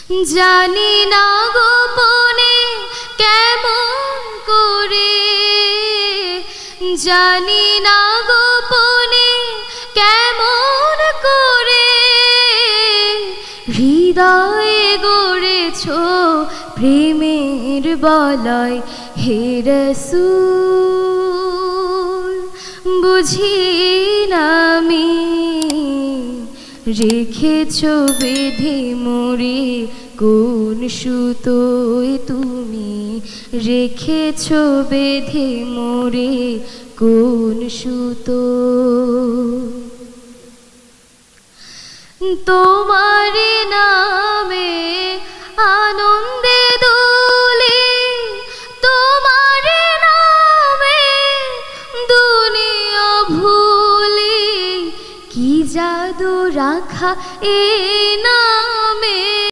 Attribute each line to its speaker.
Speaker 1: জানি না গোপনে কেমন করে, জানি না গোপনে কেমন করে হৃদয়ে গড়েছ প্রেমের বলয় হে রাসূল। বুঝি না আমি রেখেছ বেঁধে মোরে কোন সুতোয় তুমি, রেখেছ বেঁধে মোরে কোন সুতো। তোমার নামে আনন্দে দোলে, তোমার নামে দুনিয়া ভুলে, কি জাদু রাখা এই